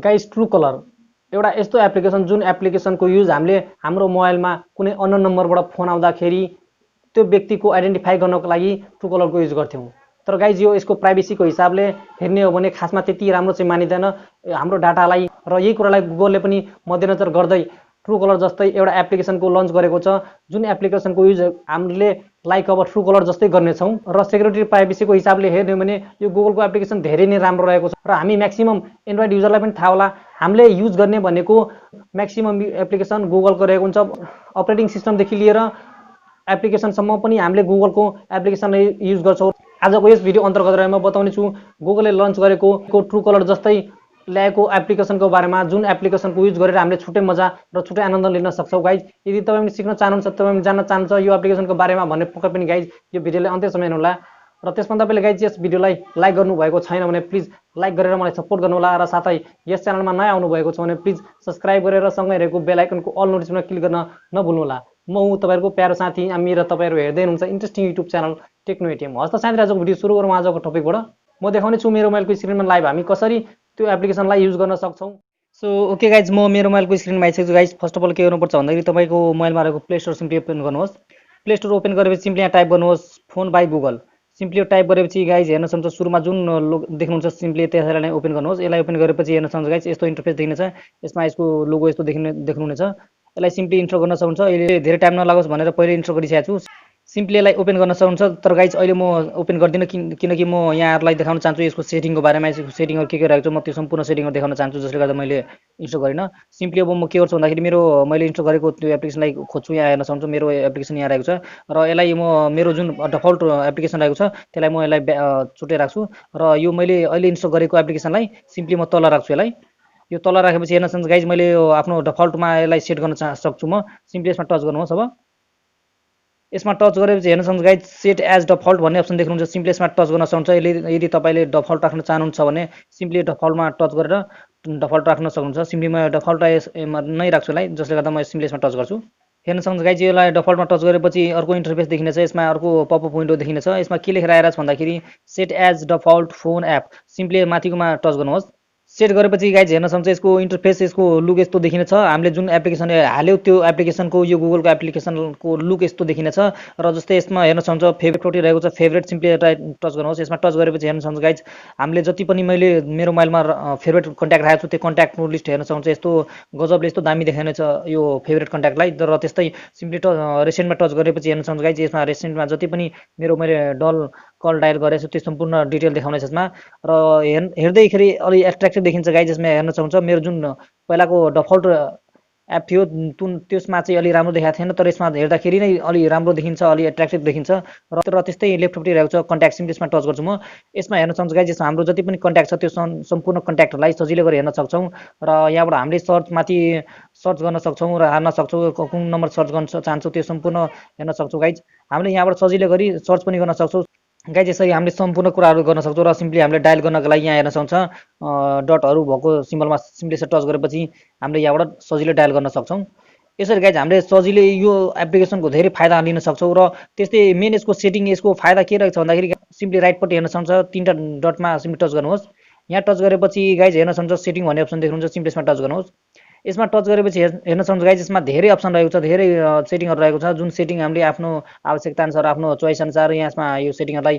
Guys ट्रुकलर एउटा यस्तो application जुन एप्लिकेसनको युज हामीले हाम्रो मोबाइलमा कुनै अननोन नम्बरबाट फोन आउँदाखेरि त्यो व्यक्तिको आइडेन्टिफाई गर्नको लागि ट्रुकलरको युज गर्थ्यौँ। तर गाइज यो यसको प्राइभेसीको हिसाबले हेर्ने हो भने खासमा त्यति राम्रो चाहिँ मानिँदैन हाम्रो डाटालाई, र यही कुरालाई गुगलले पनि मध्यनजर गर्दै ट्रुकलर जस्तै एउटा एप्लिकेसनको लन्च गरेको छ, जुन एप्लिकेसनको युज हामीले लाइक अब ट्रुकलर जस्तै गर्नेछौँ। र सेक्युरिटी प्राइभेसीको हिसाबले हेर्ने हो भने यो गुगलको एप्लिकेसन धेरै नै राम्रो रहेको छ, र हामी म्याक्सिमम एन्ड्रोइड युजरलाई पनि थाहा होला हामीले युज गर्ने भनेको म्याक्सिमम एप्लिकेसन गुगलको रहेको हुन्छ। अपरेटिङ सिस्टमदेखि लिएर एप्लिकेसनसम्म पनि हामीले गुगलको एप्लिकेसन युज गर्छौँ। आजको यस भिडियो अन्तर्गत म बताउने छु गुगलले लन्च गरेको ट्रुकलर जस्तै ल्याएको एप्लिकेसनको बारेमा, जुन एप्लिकेसनको युज गरेर हामीले छुट्टै मजा र छुट्टै आनन्द लिन सक्छौँ। गाइज यदि तपाईँ पनि सिक्न चाहनुहुन्छ, तपाईँ पनि जान्न चाहनुहुन्छ यो एप्लिकेसनको बारेमा भने पक्कै पनि गाइज यो भिडियोलाई अन्त्यसम्म हेर्नुहोला। र त्यसभन्दा पहिले गाइज यस भिडियोलाई लाइक गर्नुभएको छैन भने प्लिज लाइक गरेर मलाई सपोर्ट गर्नुहोला, र साथै यस च्यानलमा नयाँ आउनुभएको छ भने प्लिज सब्सक्राइब गरेर सँगै रहेको बेल आइकनको अल नोटिफिकेसनमा क्लिक गर्न नभुल्नुहोला। म हुँ तपाईँहरूको प्यारो साथी आमिर, र तपाईँहरू हेर्दै हुनुहुन्छ interesting YouTube channel techno ATM. हस् त साथी, आजको भिडियो सुरु गरौँ। आजको टपिकबाट म देखाउने छु मेरो मोबाइलको स्क्रिनमा लाइभ हामी कसरी त्यो एप्लिकेसनलाई युज गर्न सक्छौँ। सो ओके गाइज, म मेरो मोबाइलको स्क्रिनमा आइसकेको छु। गाइज फर्स्ट अफ अल के गर्नुपर्छ भन्दाखेरि तपाईँको मोबाइलमा रहेको प्ले स्टोर सिम्पली ओपन गर्नुहोस्। प्ले स्टोर ओपन गरेपछि सिम्पली यहाँ टाइप गर्नुहोस् फोन बाई गुगल। सिम्पली यो टाइप गरेपछि गाइज हेर्न सक्नुहुन्छ सुरुमा जुन देख्नुहुन्छ सिम्पली त्यसैलाई नै ओपन गर्नुहोस्। यसलाई ओपन गरेपछि हेर्न सक्नुहुन्छ गाइज यस्तो इन्टरफेस देखिनेछ, यसमा यसको लोगो यस्तो देख्नुहुनेछ। यसलाई सिम्पली इन्स्टल गर्न सक्नुहुन्छ। अहिले धेरै टाइम नलागोस् भनेर पहिले इन्स्टल गरिसकेको छु। सिम्पली यसलाई ओपन गर्न सक्नुहुन्छ, तर गाइज अहिले म ओपन गर्दिनँ किनकि म यहाँहरूलाई देखाउन चाहन्छु यसको सेटिङको बारेमा। यसको सेटिङहरू के रहेको छ म त्यो सम्पूर्ण सेटिङहरू देखाउन चाहन्छु, जसले गर्दा मैले इन्स्टल गरिनँ। सिम्पली अब म के गर्छु भन्दाखेरि मैले इन्स्टल गरेको त्यो एप्लिकेसनलाई खोज्छु। यहाँ हेर्न सक्छु मेरो एप्लिकेसन यहाँ रहेको छ, र यसलाई म मेरो जुन डिफल्ट एप्लिकेसन रहेको छ त्यसलाई म यसलाई छुट्टै राख्छु, र यो मैले अहिले इन्स्टल गरेको एप्लिकेसनलाई सिम्पली म तल राख्छु। यसलाई यो तल राखेपछि हेर्न सक्नुहुन्छ गाइज मैले आफ्नो डिफल्टमा यसलाई सेट गर्न सक्छु। म सिम्पली यसमा टच गर्नुहोस्। अब यसमा टच गरेपछि हेर्न सक्नुहुन्छ गाइज सेट एज डिफल्ट भन्ने अप्सन देख्नुहुन्छ, सिम्पली यसमा टच गर्न सक्नुहुन्छ। यदि तपाईँले डिफल्ट राख्न चाहनुहुन्छ भने सिम्पली डिफल्टमा टच गरेर डिफल्ट राख्न सक्नुहुन्छ। सिम्पली म डिफल्ट नै राख्छु यसलाई, जसले गर्दा म सिम्पली यसमा टच गर्छु। हेर्न सक्नुहुन्छ गाइज यसलाई डिफल्टमा टच गरेपछि अर्को इन्टरफेस देखिनेछ, यसमा अर्को पपअप विन्डो देखिनेछ। यसमा के लेखेर आइरहेको छ भन्दाखेरि set as default phone app. Simply माथिकोमा टच गर्नुहोस्। सेट गरेपछि गाइज हेर्न सक्नुहुन्छ यसको इन्टरफेस यसको लुक यस्तो देखिनेछ। हामीले जुन एप्लिकेसन हाल्यो त्यो एप्लिकेसनको यो गुगलको एप्लिकेसनको लुक यस्तो देखिनेछ, र जस्तै यसमा हेर्न सक्नुहुन्छ फेभरेट प्रोटी रहेको छ फेभरेट। सिम्पली टच गर्नुहोस्। यसमा टच गरेपछि हेर्न सक्नुहुन्छ गाइज हामीले जति पनि मैले मेरो मोबाइलमा फेभरेट कन्ट्याक्ट राखेको छु त्यो कन्ट्याक्टको लिस्ट हेर्न सक्नुहुन्छ यस्तो गजबले यस्तो दामी देखाइनेछ यो फेभरेट कन्ट्याक्टलाई। र त्यस्तै सिम्पली रेसेन्टमा टच गरेपछि हेर्न सक्नुहुन्छ गाइज यसमा रेसेन्टमा जति पनि मैले डल कल डायल गरेको छु त्यो सम्पूर्ण डिटेल देखाउनेछ यसमा। र हेर्दैखेरि अलि एट्र्याक्टिभ देखिन्छ गाइज। यसमा हेर्न सक्नुहुन्छ मेरो जुन पहिलाको डिफल्ट एप थियो त्यसमा चाहिँ अलि राम्रो देखाएको थिएन, तर यसमा हेर्दाखेरि नै अलि राम्रो देखिन्छ, अलि एट्र्याक्टिभ देखिन्छ। र त्यस्तै लेफ्टपट्टि रहेको छ कन्ट्याक्ट, सिम्पली यसमा टच गर्छु म। यसमा हेर्न सक्नुहुन्छ गाइज यसमा हाम्रो जति पनि कन्ट्याक्ट छ त्यो सम्पूर्ण कन्ट्याक्टहरूलाई सजिलै गरी हेर्न सक्छौँ, र यहाँबाट हामीले माथि सर्च गर्न सक्छौँ र हार्न सक्छौँ। कुन नम्बर सर्च गर्न चाहन्छौँ त्यो सम्पूर्ण हेर्न सक्छौँ गाइज। हामीले यहाँबाट सजिलै गरी सर्च पनि गर्न सक्छौँ गाइज। यसरी हामीले सम्पूर्ण कुराहरू गर्न सक्छौँ, र सिम्पली हामीले डायल गर्नको लागि यहाँ हेर्न सक्छ डटहरू भएको सिम्बलमा सिम्पली यसरी टच गरेपछि हामीले यहाँबाट सजिलै डायल गर्न सक्छौँ। यसरी गाइज हामीले सजिलै यो एप्लिकेसनको धेरै फाइदा लिन सक्छौँ। र त्यस्तै मेन यसको सेटिङ यसको फाइदा के रहेछ भन्दाखेरि सिम्पली राइटपट्टि हेर्न सक्छ तीनवटा डटमा सिम्पली टच गर्नुहोस्। यहाँ टच गरेपछि गाइज हेर्न सक्छ सेटिङ भन्ने अप्सन देख्नुहुन्छ, सिम्पली यसमा टच गर्नुहोस्। यसमा टच गरेपछि हेर्न सक्नुहुन्छ गाइज यसमा धेरै अप्सन रहेको छ, धेरै सेटिङहरू रहेको छ, जुन सेटिङ हामीले आफ्नो आवश्यकता अनुसार आफ्नो चोइस अनुसार यसमा यो सेटिङहरूलाई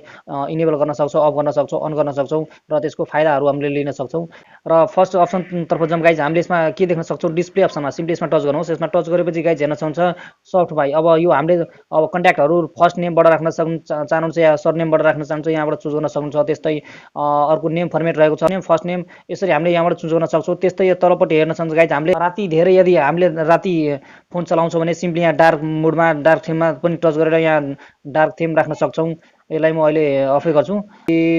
इनेबल गर्न सक्छौँ, अफ गर्न सक्छौँ, अन गर्न सक्छौँ, र त्यसको फाइदाहरू हामीले लिन सक्छौँ। र फर्स्ट अप्सनतर्फ जाउँ गाइज हामीले यसमा के देख्न सक्छौँ डिस्प्ले अप्सनमा सिम्पली यसमा टच गर्नुहोस्। यसमा टच गरेपछि गाइज हेर्न सक्नुहुन्छ सर्ट बाई। अब यो हामीले अब कन्ट्याक्टहरू फर्स्ट नेमबाट राख्न चाहनुहुन्छ या सर नेमबाट राख्न चाहन्छ यहाँबाट चुज गर्न सक्नुहुन्छ। त्यस्तै अर्को नेम फर्मेट रहेको छ नेम फर्स्ट नेम, यसरी हामीले यहाँबाट चुज गर्न सक्छौँ। त्यस्तै यो तलपट्टि हेर्न सक्नुहुन्छ गाइज हामीले राति धेरै यदि हामीले राति फोन चलाउँछौँ भने सिम्पली यहाँ डार्क मोडमा डार्क थीममा पनि टच गरेर यहाँ डार्क थीम राख्न सक्छौँ। यसलाई म अहिले अफै गर्छु।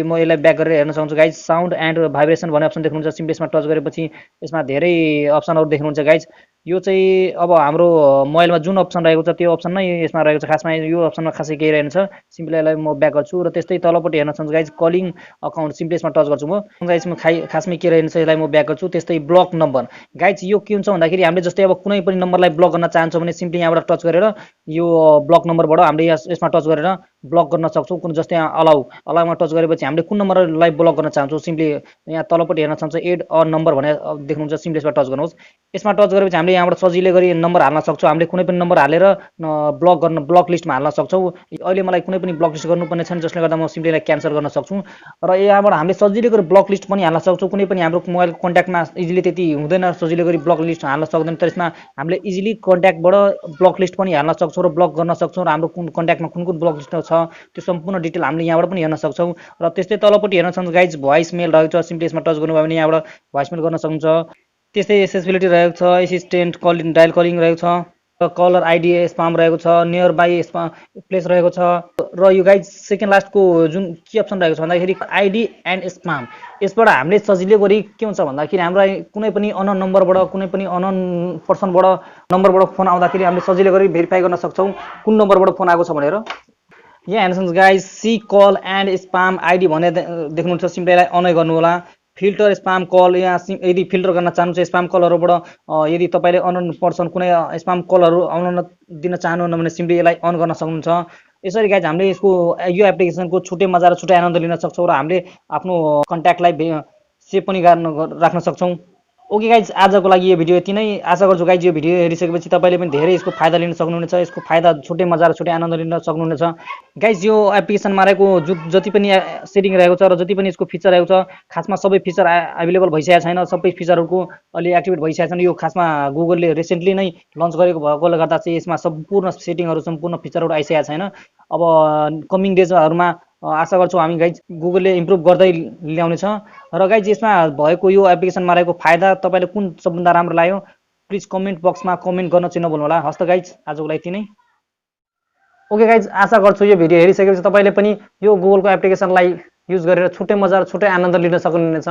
म यसलाई ब्याक गरेर हेर्न सक्छु गाइज साउन्ड एन्ड भाइब्रेसन भन्ने अप्सन देख्नुहुन्छ, सिम्पली यसमा टच गरेपछि यसमा धेरै अप्सनहरू देख्नुहुन्छ गाइज। यो चाहिँ अब हाम्रो मोबाइलमा जुन अप्सन रहेको छ त्यो अप्सन नै यसमा रहेको छ, खासमा यो अप्सनमा खासै केही रहेन छ। सिम्पली यसलाई म ब्याक गर्छु, र त्यस्तै तलपट्टि हेर्न सक्नुहुन्छ गाइज कलिङ अकाउन्ट, सिम्पली यसमा टच गर्छु म। यसमा खासमै के रहेन छ यसलाई म ब्याक गर्छु। त्यस्तै ब्लक नम्बर गाइज यो के हुन्छ भन्दाखेरि हामीले जस्तै अब कुनै पनि नम्बरलाई ब्लक गर्न चाहन्छौँ भने सिम्पली यहाँबाट टच गरेर यो ब्लक नम्बरबाट हामीले यसमा टच गरेर ब्लक गर्न सक्छौँ। कुन जस्तै यहाँ अलाउमा टच गरेपछि हामीले कुन नम्बरलाई ब्लक गर्न चाहन्छौँ सिम्पली यहाँ तलपट्टि हेर्न चाहन्छौँ एड अ नम्बर भने देख्नुहुन्छ सिम्पली यसमा टच गर्नुहोस्। यसमा टच गरेपछि हामीले यहाँबाट सजिलै गरी नम्बर हाल्न सक्छौँ। हामीले कुनै पनि नम्बर हालेर ब्लक लिस्टमा हाल्न सक्छौँ। अहिले मलाई कुनै पनि ब्लक लिस्ट गर्नुपर्ने छैन जसले गर्दा म सिम्पली यसलाई क्यान्सल गर्न सक्छु र यहाँबाट हामीले सजिलै गरी ब्लक लिस्ट पनि हाल्न सक्छौँ। कुनै पनि हाम्रो मोबाइल कन्ट्याक्टमा इजिली त्यति हुँदैन सजिलै गरी ब्लक लिस्ट हाल्न सक्दैन, तर यसमा हामीले इजिली कन्ट्याक्टबाट ब्लक लिस्ट पनि हाल्न सक्छौँ र ब्लक गर्न सक्छौँ र हाम्रो कुन कन्ट्याक्टमा कुन कुन ब्लक लिस्ट छ त्यो सम्पूर्ण डिटेल हामीले यहाँबाट पनि हेर्न सक्छौँ। र त्यस्तै तलपट्टि हेर्न सक्छौँ गाइज भोइस मेल रहेको छ, सिम्पली यसमा टच गर्नुभयो भने यहाँबाट भोइस मेल गर्न सक्नुहुन्छ। त्यस्तै एसेसिबिलिटी रहेको छ, एसिस्टेन्ट कलिङ डायल कलिङ रहेको छ, कलर आइडी स्पाम रहेको छ, नियर बाई प्लेस रहेको छ र यो गाइज सेकेन्ड लास्टको जुन के अप्सन रहेको छ भन्दाखेरि आइडी एन्ड स्पाम। यसबाट हामीले सजिलै गरी के हुन्छ भन्दाखेरि हामीलाई कुनै पनि अननोन नम्बरबाट कुनै पनि अननोन पर्सनबाट नम्बरबाट फोन आउँदाखेरि हामीले सजिलै गरी भेरिफाई गर्न सक्छौँ कुन नम्बरबाट फोन आएको छ भनेर। यहाँ हेर्नुहोस् guys see call and spam ID भने देख्नुहुन्छ, सिम्पली यसलाई अनै गर्नु होला। फिल्टर स्पाम कल, यहाँ यदि फिल्टर गर्न चाहनुहुन्छ स्पाम कलहरूबाट यदि तपाईँले अननोन पर्सन कुनै स्पाम कलहरू आउन दिन चाहनुहुन्न भने सिम्पली यसलाई अन गर्न सक्नुहुन्छ। यसरी गाइज हामीले यसको यो एप्लिकेसनको छुट्टै मजा र छुट्टै आनन्द लिन सक्छौँ र हामीले आफ्नो कन्ट्याक्टलाई सेभ पनि राख्न सक्छौँ। ओके गाइज आजको लागि यो भिडियो यति नै। आशा गर्छु गाइज यो भिडियो हेरिसकेपछि तपाईँले पनि धेरै यसको फाइदा लिन सक्नुहुनेछ, यसको फाइदा छुट्टै मजा र छुट्टै आनन्द लिन सक्नुहुनेछ। गाइज यो एप्लिकेसनमा रहेको जति पनि सेटिङ रहेको छ र जति पनि यसको फिचर रहेको छ खासमा सबै फिचर एभाइलेबल भइसकेको छैन, सबै फिचरहरूको अलि एक्टिभेट भइसकेको छैन। यो खासमा गुगलले रिसेन्टली नै लन्च गरेको भएकोले गर्दा चाहिँ यसमा सम्पूर्ण सेटिङहरू सम्पूर्ण फिचरहरू आइसकेको छैन। अब कमिङ डेजहरूमा आशा गर्छौँ हामी गाइज गुगलले इम्प्रुभ गर्दै ल्याउनेछ। र गाइज यसमा भएको यो एप्लिकेसनमा रहेको फाइदा तपाईँले कुन सबभन्दा राम्रो लाग्यो प्लिज कमेन्ट बक्समा कमेन्ट गर्न चाहिँ नभुल्नु होला। हस्त गाइज आजको लागि यति नै। ओके गाइज आशा गर्छु यो भिडियो हेरिसकेपछि तपाईँले पनि यो गुगलको एप्लिकेसनलाई युज गरेर छुट्टै मजा र छुट्टै आनन्द लिन सक्नुहुनेछ।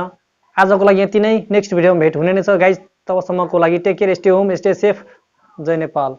आजको लागि यति नै, नेक्स्ट भिडियोमा भेट हुने नै छ गाइज। तबसम्मको लागि take care, stay home, stay safe, जय नेपाल।